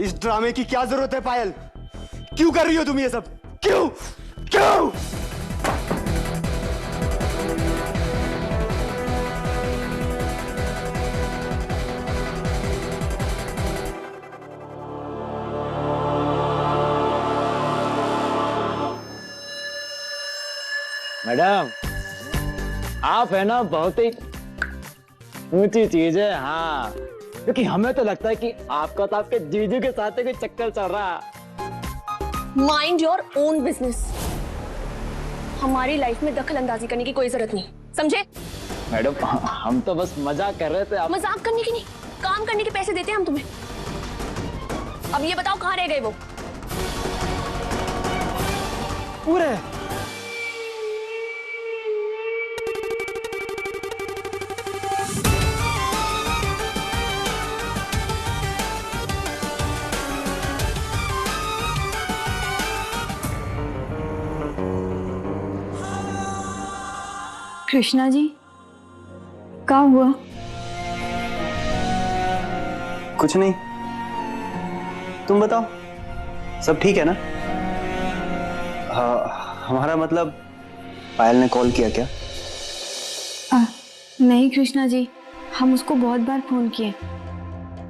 इस ड्रामे की क्या जरूरत है पायल? क्यों कर रही हो तुम ये सब? क्यों क्यों? मैडम, आप है ना बहुत ही ऊंची चीज है। हाँ, क्योंकि हमें तो लगता है कि आपका तो आपके जीजू के साथ कोई चक्कर चल रहा है। Mind your own business. हमारी लाइफ में दखल अंदाजी करने की कोई जरूरत नहीं, समझे? मैडम, हम तो बस मजाक कर रहे थे। आप मजाक करने की नहीं, काम करने के पैसे देते हैं हम तुम्हें। अब ये बताओ कहाँ रह गए वो? पूरे कृष्णा जी, क्या हुआ? कुछ नहीं, तुम बताओ, सब ठीक है ना? हमारा मतलब पायल ने कॉल किया क्या? नहीं कृष्णा जी, हम उसको बहुत बार फोन किए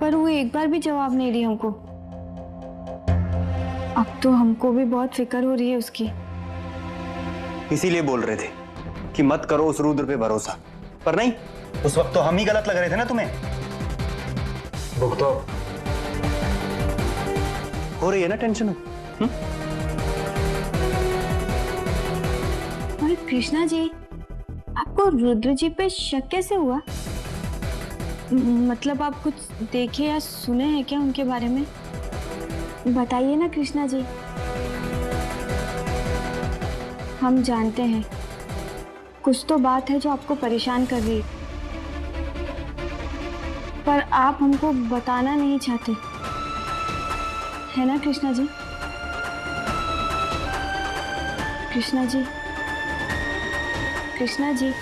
पर वो एक बार भी जवाब नहीं दी हमको। अब तो हमको भी बहुत फिक्र हो रही है उसकी। इसीलिए बोल रहे थे कि मत करो उस रुद्र पे भरोसा, पर नहीं, उस वक्त तो हम ही गलत लग रहे थे ना तुम्हें। भुगतो। हो रही है ना टेंशन? और कृष्णा जी, आपको रुद्र जी पे शक कैसे हुआ? मतलब आप कुछ देखे या सुने हैं क्या उनके बारे में? बताइए ना कृष्णा जी। हम जानते हैं कुछ तो बात है जो आपको परेशान कर रही है, पर आप हमको बताना नहीं चाहते, है ना कृष्णा जी? कृष्णा जी, कृष्णा जी।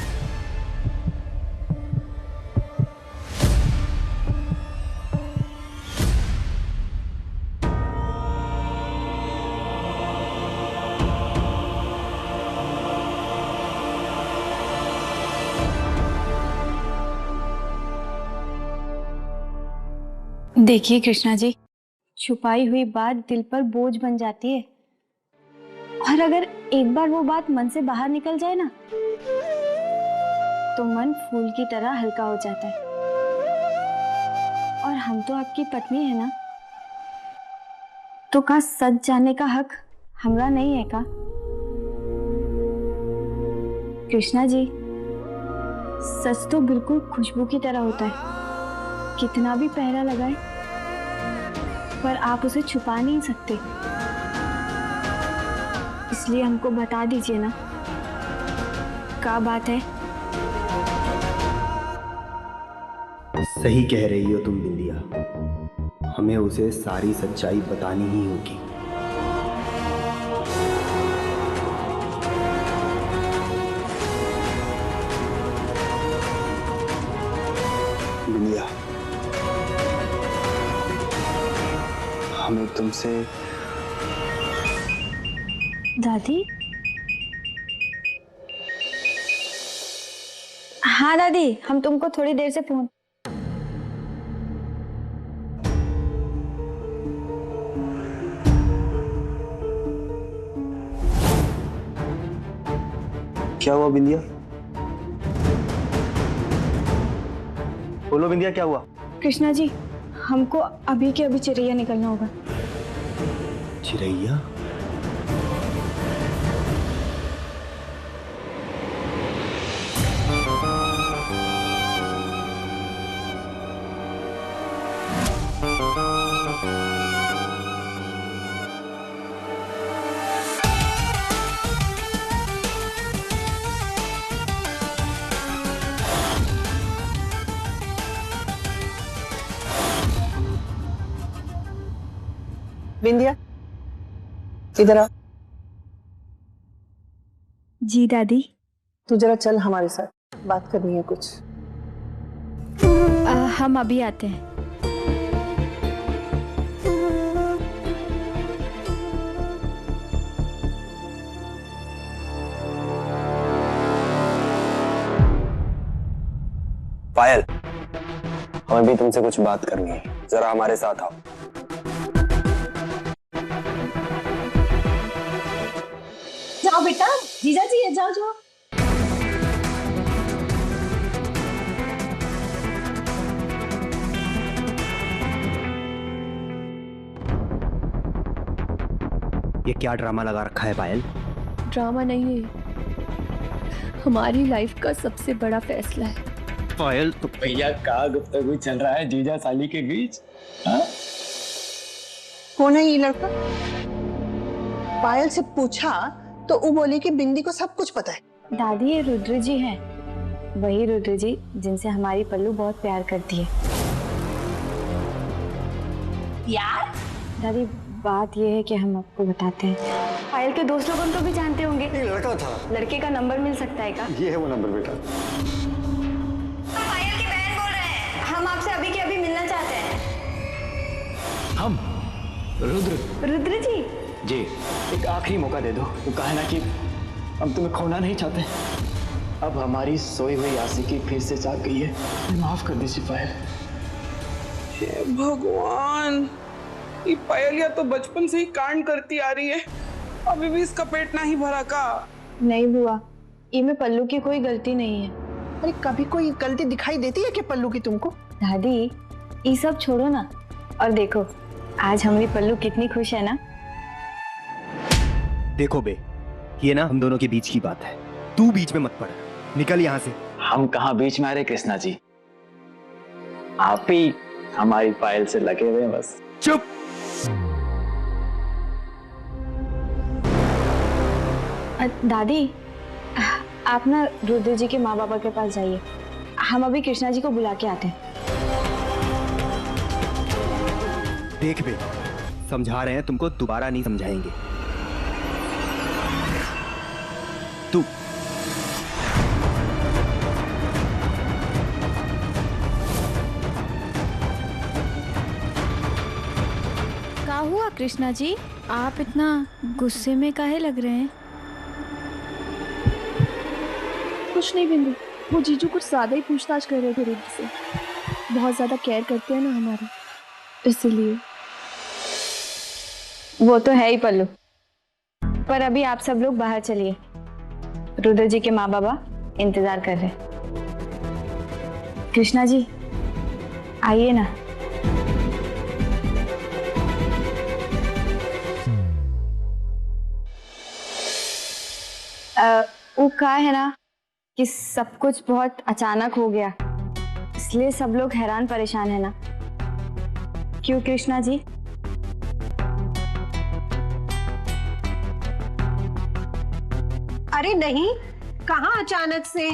देखिए कृष्णा जी, छुपाई हुई बात दिल पर बोझ बन जाती है, और अगर एक बार वो बात मन से बाहर निकल जाए ना, तो मन फूल की तरह हल्का हो जाता है। और हम तो आपकी पत्नी है ना, तो का सच जानने का हक हमरा नहीं है का? कृष्णा जी, सच तो बिल्कुल खुशबू की तरह होता है, कितना भी पहरा लगाए पर आप उसे छुपा नहीं सकते। इसलिए हमको बता दीजिए ना, क्या बात है? सही कह रही हो तुम बिंदिया, हमें उसे सारी सच्चाई बतानी ही होगी। बिंदिया, हमें तुमसे। दादी? हाँ दादी, हम तुमको थोड़ी देर से फोन। क्या हुआ बिंदिया? बोलो बिंदिया, क्या हुआ? कृष्णा जी, हमको अभी के अभी चिरैया निकलना होगा। चिरैया? बिंदिया, इधर आ। जी दादी। तू जरा चल हमारे साथ, बात करनी है कुछ। हम अभी आते हैं। पायल, हमें भी तुमसे कुछ बात करनी है, जरा हमारे साथ आओ। जाओ बेटा, जीजा जी है, जाओ जाओ। ये क्या ड्रामा लगा रखा है पायल? ड्रामा नहीं है, हमारी लाइफ का सबसे बड़ा फैसला है। पायल तो भैया का गुफ्तगू चल रहा है जीजा साली के बीच? हाँ? कौन है ये लड़का? पायल से पूछा तो वो बोली कि बिंदी को सब कुछ पता है। दादी ये रुद्र जी हैं, वही रुद्र जी जिनसे हमारी पल्लू बहुत प्यार करती है। यार दादी बात ये है कि हम आपको बताते हैं, पायल के दोस्त लोग उनको भी जानते होंगे। ये लड़का था। लड़के का नंबर मिल सकता है क्या? ये है वो नंबर बेटा। पायल की बहन बोल रहे हैं, हम आपसे अभी के अभी मिलना चाहते हैं। हम रुद्र जी जी, एक आखिरी मौका दे दो। वो कहा है ना कि हम तुम्हें खोना नहीं चाहते। अब हमारी सोई हुई आशिकी फिर से जाग गई है, माफ कर दीजिए पायल। हे भगवान, ये पायलिया तो बचपन से ही कांड करती आ रही है, अभी भी इसका पेट नहीं भरा का। नहीं बुआ, इनमें पल्लू की कोई गलती नहीं है। अरे कभी कोई गलती दिखाई देती है क्या पल्लू की तुमको? दादी ये सब छोड़ो ना, और देखो आज हमारी पल्लू कितनी खुश है ना। देखो बे, ये ना हम दोनों के बीच की बात है, तू बीच में मत पड़, निकल यहाँ से। हम कहाँ बीच में आ रहे कृष्णा जी, आप ही हमारी पायल से लगे हुए हैं बस। चुप। दादी आप ना रुद्र जी के माँ बाबा के पास जाइए, हम अभी कृष्णा जी को बुला के आते हैं। देख बे, समझा रहे हैं तुमको, दोबारा नहीं समझाएंगे। तू क्या हुआ कृष्णा जी, आप इतना गुस्से में काहे लग रहे हैं? कुछ नहीं बिंदु, वो जीजू कुछ ज्यादा ही पूछताछ कर रहे थे रुद्र से। बहुत ज्यादा केयर करते हैं ना हमारी, इसीलिए। वो तो है ही पल्लू, पर अभी आप सब लोग बाहर चलिए, रुद्र जी के माँ बाबा इंतजार कर रहे हैं। कृष्णा जी आइए ना। वो कहा है ना कि सब कुछ बहुत अचानक हो गया, इसलिए सब लोग हैरान परेशान है ना, क्यों कृष्णा जी? अरे नहीं, कहाँ अचानक से,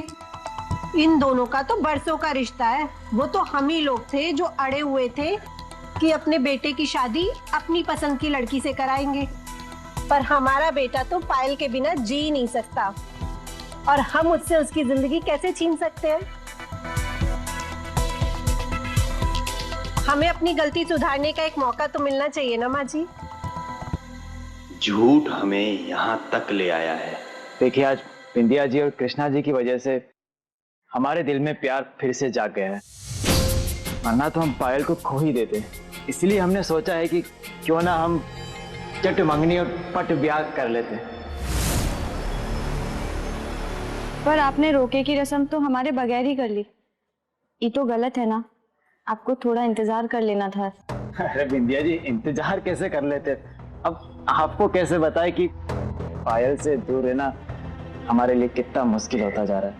इन दोनों का तो बरसों का रिश्ता है। वो तो हम ही लोग थे जो अड़े हुए थे कि अपने बेटे की शादी अपनी पसंद की लड़की से कराएंगे, पर हमारा बेटा तो पायल के बिना जी नहीं सकता, और हम उससे उसकी जिंदगी कैसे छीन सकते हैं? हमें अपनी गलती सुधारने का एक मौका तो मिलना चाहिए ना माँ जी। झूठ हमें यहाँ तक ले आया है। देखिए आज बिंदिया जी और कृष्णा जी की वजह से हमारे दिल में प्यार फिर से जाग गया है, वरना तो हम पायल को खो ही देते। इसलिए हमने सोचा है कि क्यों ना हम चट मंगनी और पट ब्याह कर लेते। पर आपने रोके की रस्म तो हमारे बगैर ही कर ली, ये तो गलत है ना, आपको थोड़ा इंतजार कर लेना था। अरे बिंदिया जी, इंतजार कैसे कर लेते, अब आपको कैसे बताए कि पायल से दूर रहना हमारे लिए कितना मुश्किल होता जा रहा है।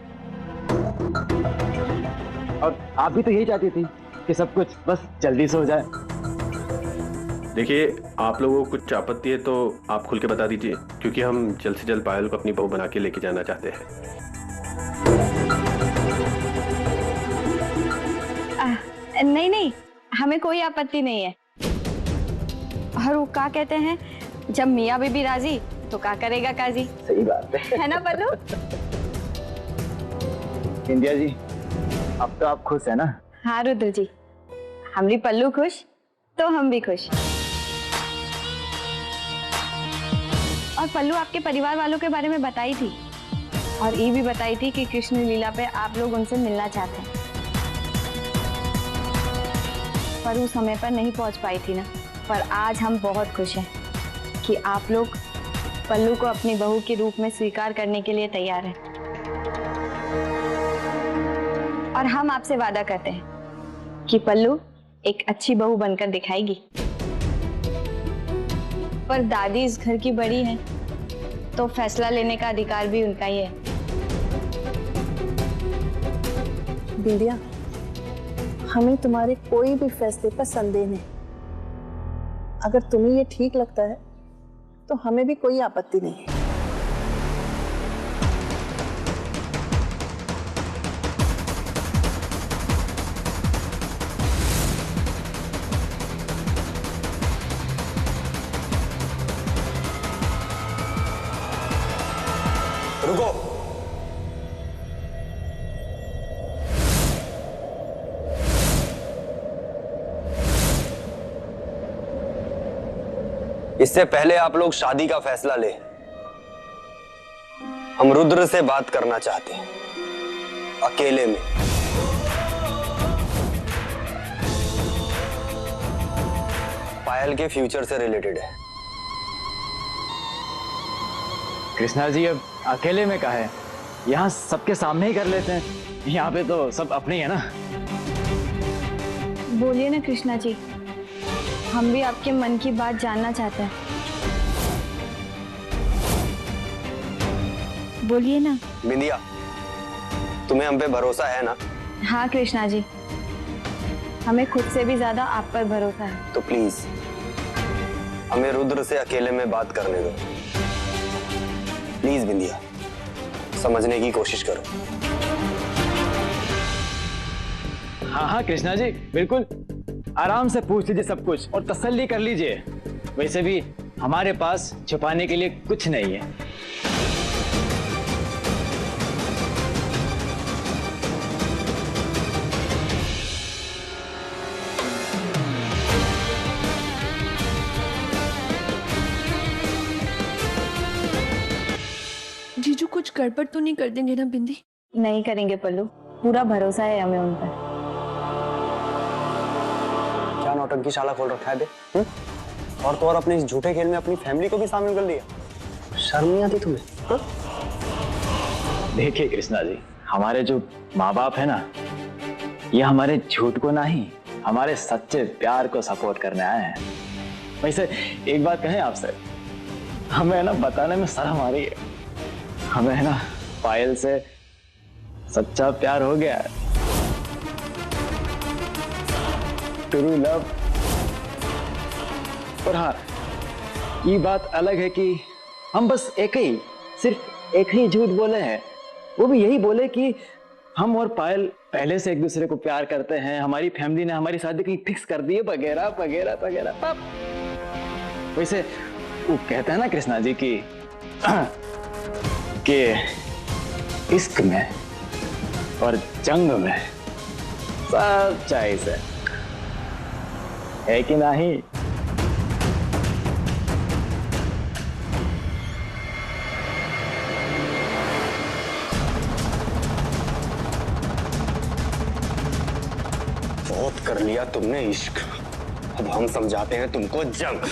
और आप भी तो यही चाहती थी कि सब कुछ बस जल्दी से हो जाए। देखिए, आप लोगों को कुछ आपत्ति है तो आप खुल के बता दीजिए, क्योंकि हम जल्द से जल्द पायल को अपनी बहू बना के लेके जाना चाहते हैं। नहीं नहीं, हमें कोई आपत्ति नहीं है। और वो क्या कहते हैं, जब मियाँ बीबी राजी तो क्या करेगा काजी। सही बात है ना पल्लू? बिंदिया जी, अब तो आप खुश है ना? हाँ रुद्र जी, हमारी पल्लू खुश तो हम भी खुश। और पल्लू आपके परिवार वालों के बारे में बताई थी, और ये भी बताई थी कि कृष्ण लीला पे आप लोग उनसे मिलना चाहते हैं। पर वो समय पर नहीं पहुंच पाई थी ना। पर आज हम बहुत खुश हैं कि आप लोग पल्लू को अपनी बहू के रूप में स्वीकार करने के लिए तैयार हैं। और हम आपसे वादा करते हैं कि पल्लू एक अच्छी बहू बनकर दिखाएगी। पर दादी इस घर की बड़ी हैं, तो फैसला लेने का अधिकार भी उनका ही है। बिंदिया, हमें तुम्हारे कोई भी फैसले पर संदेह नहीं। अगर तुम्हें ये ठीक लगता है तो हमें भी कोई आपत्ति नहीं है। रुको। इससे पहले आप लोग शादी का फैसला ले, हम रुद्र से बात करना चाहते हैं, अकेले में। पायल के फ्यूचर से रिलेटेड है। कृष्णा जी अब अकेले में कहा है, यहाँ सबके सामने ही कर लेते हैं। यहाँ पे तो सब अपने ही है ना। बोलिए ना कृष्णा जी, हम भी आपके मन की बात जानना चाहते हैं। बोलिए ना। बिंदिया, तुम्हें हम पे भरोसा है ना? हाँ कृष्णा जी, हमें खुद से भी ज्यादा आप पर भरोसा है। तो प्लीज हमें रुद्र से अकेले में बात करने दो। प्लीज बिंदिया, समझने की कोशिश करो। हाँ हाँ कृष्णा जी, बिल्कुल आराम से पूछ लीजिए सब कुछ और तसल्ली कर लीजिए। वैसे भी हमारे पास छुपाने के लिए कुछ नहीं है। जीजू कुछ गड़बड़ तो नहीं कर देंगे ना बिंदी? नहीं करेंगे पल्लू, पूरा भरोसा है हमें उन पर। क्या नौटंकी शाला खोल रखा है बे? और तो और अपने इस झूठे खेल में अपनी फैमिली को भी शामिल कर लिया। शर्म नहीं आती तुम्हें? हा? देखिए कृष्णा जी, हमारे जो माँ बाप है ना, ये हमारे झूठ को नहीं, हमारे सच्चे प्यार को सपोर्ट करने आए हैं। वैसे एक बात कहें आपसे, हमें ना बताने में शर्म आ रही है। हमें है ना पायल से सच्चा प्यार हो गया है, ट्रू लव। और हाँ, ये बात अलग है कि हम बस सिर्फ एक ही झूठ बोले हैं। वो भी यही बोले कि हम और पायल पहले से एक दूसरे को प्यार करते हैं, हमारी फैमिली ने हमारी शादी की फिक्स कर दी है, वगैरह वगैरह वगैरह। वैसे वो कहते हैं ना कृष्णा जी कि इश्क में और जंग में सब जायज है कि नहीं? बहुत कर लिया तुमने इश्क, अब हम समझाते हैं तुमको जंग।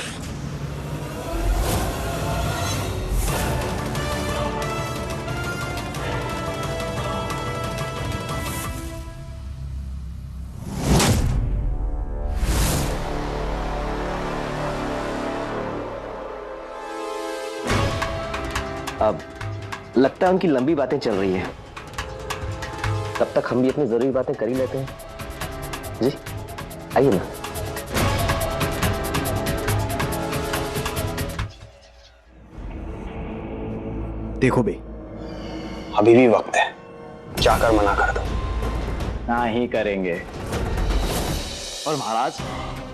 अब लगता है उनकी लंबी बातें चल रही हैं, तब तक हम भी अपनी जरूरी बातें कर ही लेते हैं। जी आइए ना। देखो बे, अभी भी वक्त है, जाकर मना कर दो। ना ही करेंगे। और महाराज,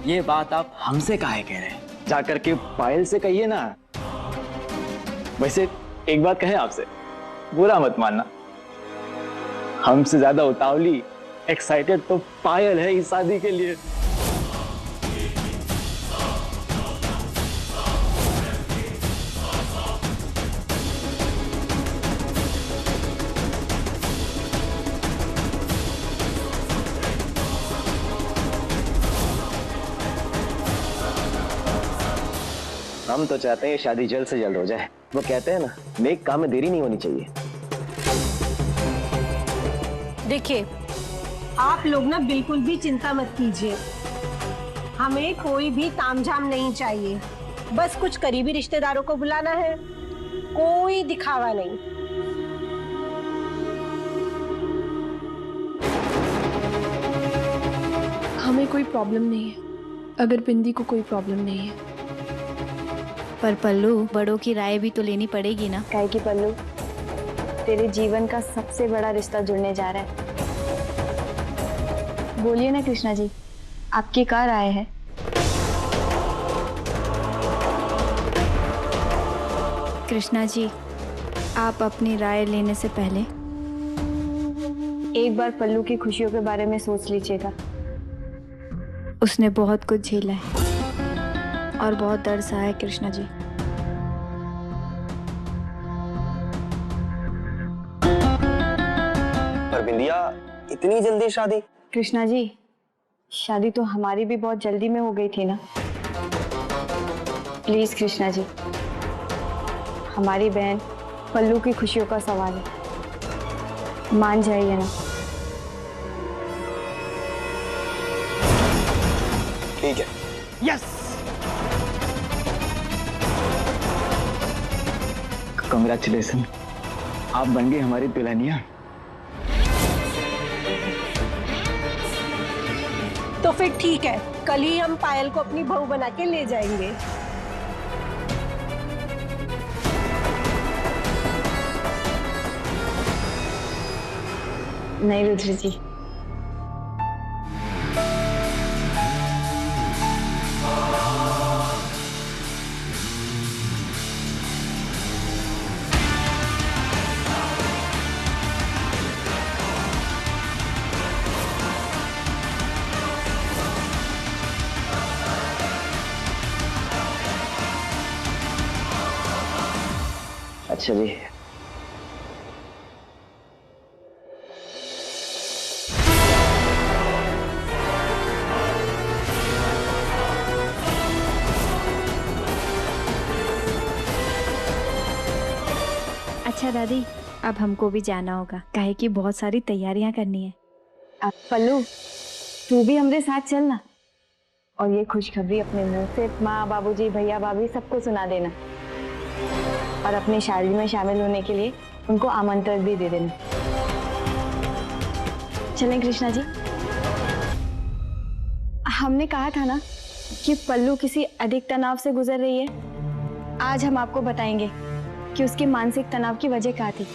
ये बात आप हमसे काहे कह रहे हैं? जाकर के पायल से कहिए ना। वैसे एक बात कहें आपसे, बुरा मत मानना, हमसे ज्यादा उतावली एक्साइटेड तो पायल है इस शादी के लिए। हम तो चाहते हैं शादी जल्द से जल्द हो जाए। वो कहते हैं ना, नेक काम में देरी नहीं होनी चाहिए। देखिए, आप लोग ना बिल्कुल भी चिंता मत कीजिए। हमें कोई भी तामझाम नहीं चाहिए। बस कुछ करीबी रिश्तेदारों को बुलाना है, कोई दिखावा नहीं। हमें कोई प्रॉब्लम नहीं है, अगर बिंदी को कोई प्रॉब्लम नहीं है। पर पल्लू, बड़ों की राय भी तो लेनी पड़ेगी ना। काहे की पल्लू, तेरे जीवन का सबसे बड़ा रिश्ता जुड़ने जा रहा है। बोलिए ना कृष्णा जी, आपकी क्या राय है? कृष्णा जी, आप अपनी राय लेने से पहले एक बार पल्लू की खुशियों के बारे में सोच लीजिएगा। उसने बहुत कुछ झेला है और बहुत दर्द सहा है कृष्णा जी। पर बिंदिया, इतनी जल्दी शादी? कृष्णा जी, शादी तो हमारी भी बहुत जल्दी में हो गई थी ना। प्लीज कृष्णा जी, हमारी बहन पल्लू की खुशियों का सवाल है, मान जाइए ना। ठीक है। यस, कांग्रेचुलेशन, आप बन गए हमारी दुल्हनिया। तो फिर ठीक है, कल ही हम पायल को अपनी बहू बना के ले जाएंगे। नहीं रुद्र जी, अच्छा जी। अच्छा दादी, अब हमको भी जाना होगा, काहे कि बहुत सारी तैयारियां करनी है। अब पल्लू, तू भी हमारे साथ चलना और ये खुशखबरी अपने मुंह से माँ, बाबूजी, भैया, भाभी सबको सुना देना और अपनी शादी में शामिल होने के लिए उनको आमंत्रण भी दे देना। चलें कृष्णा जी? हमने कहा था ना कि पल्लू किसी अधिक तनाव से गुजर रही है। आज हम आपको बताएंगे कि उसके मानसिक तनाव की वजह क्या थी।